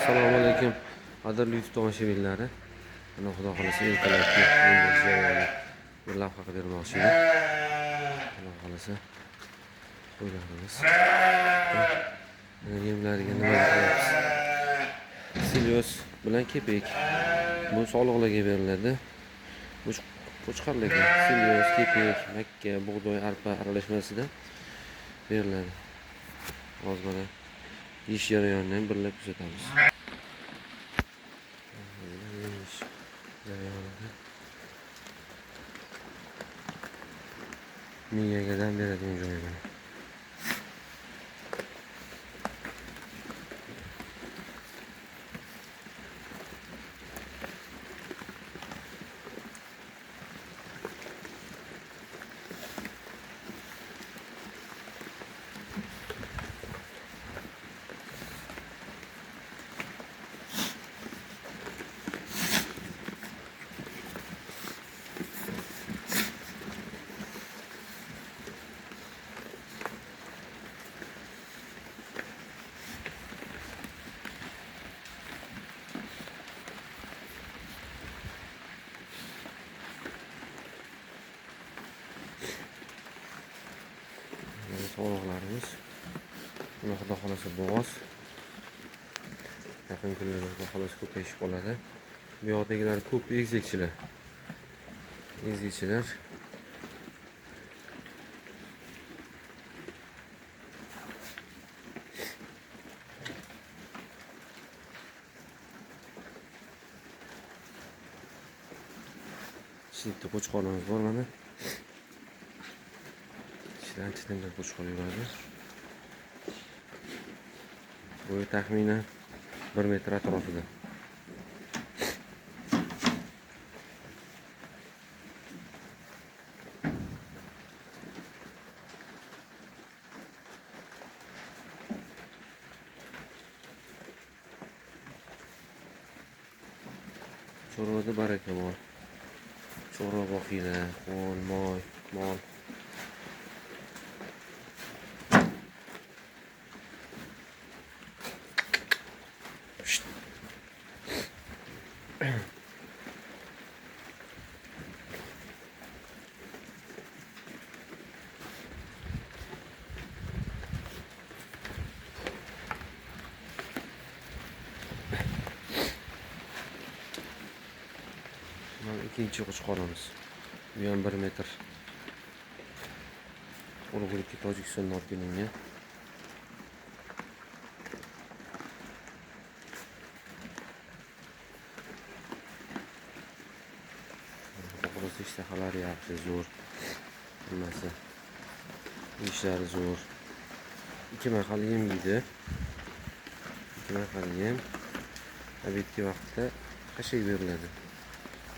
Assalomu alaykum. Qadrli YouTube tomoshabinlari. Mana xudo xolasa ertalabki yemlash jarayoni bir lavha qilib bermoqchi edim. Xudo xolasa qo'ylarimiz. Mana yemlariga nima qilyapmiz? Silyoz bilan kepek. Bu sog'liqlarga beriladi. Bu qo'chqarlarga silyoz, kepek, makka, bug'doy, arpa aralashmasida beriladi. Hozir mana ish jarayonini ham birlab kuzatamiz. Miyadan beradigan joyi mana. Sog'liqlarimiz. Buni xudo xolasa bo'g'oz. Yaqin kunlarda xudo xolasa ko'payishib qoladi. Bu yoqdagilar ko'p egizakchilar. Egizakchilar. Şimdi qo'chqorimiz bor mana. Anchadan qo'chqor yuradi. Bo'yi taxminan 1 metr atrofida. Chorvada baraka bor. Chorva boqiylar, qo'l, moy, mol. İkinci qo'chqorimiz. Bu ham 1 metr. Urug'likka Tojikistondan olib kelingan. Qo'qros ishtahalari yaxshi, zo'r. Hammasi ishlari zo'r. 2 mahal yem yeydi. 2 mahal yem. Obedki vaqtda qashak beriladi.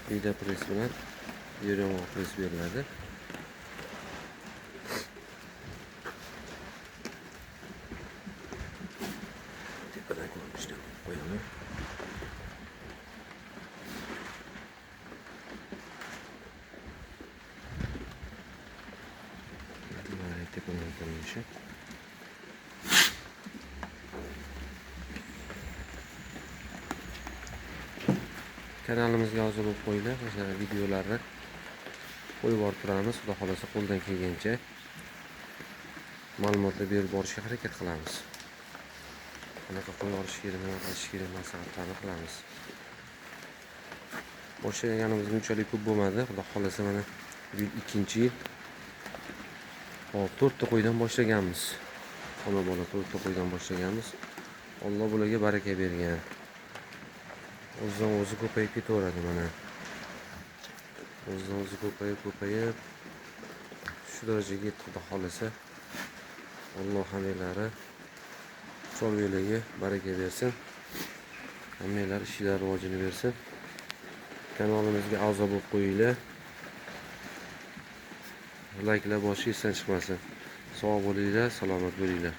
Vida pres bilan yo'rg'on pres beriladi. Tepadan ko'rishdan qo'yaman. Mana tepadan ko'rinishi. Kanalimizga a'zo bo'lib qo'yinglar. O'sha videolarni qo'yib borib turamiz. Xudo xolasa qo'ldan kelgancha ma'lumotlar berib borishga harakat qilamiz. Qanaqa qo'yib olish kerak, nima qilish kerak maslahatlarni qilamiz. Boshlaganimiz unchalik ko'p bo'lmadi. Xudo xolasa mana bu ikkinchi yil. Hop, 4 ta qo'ydan boshlaganmiz. Ona bola 4 ta qo'ydan boshlaganmiz. Alloh bularga baraka bergan. O'zidan o'zi ko'payib ketaveradi mana. O'zidan o'zi ko'payib shu darajaga yetdi xudo xolasa. Alloh hammalarini chorvalarga baraka bersin. Hammalar ishlar rivojini bersin. Kanalimizga a'zo bo'lib qo'yinglar. Layklar boshi esdan chiqmasin. Sog' bo'linglar, salomat bo'linglar.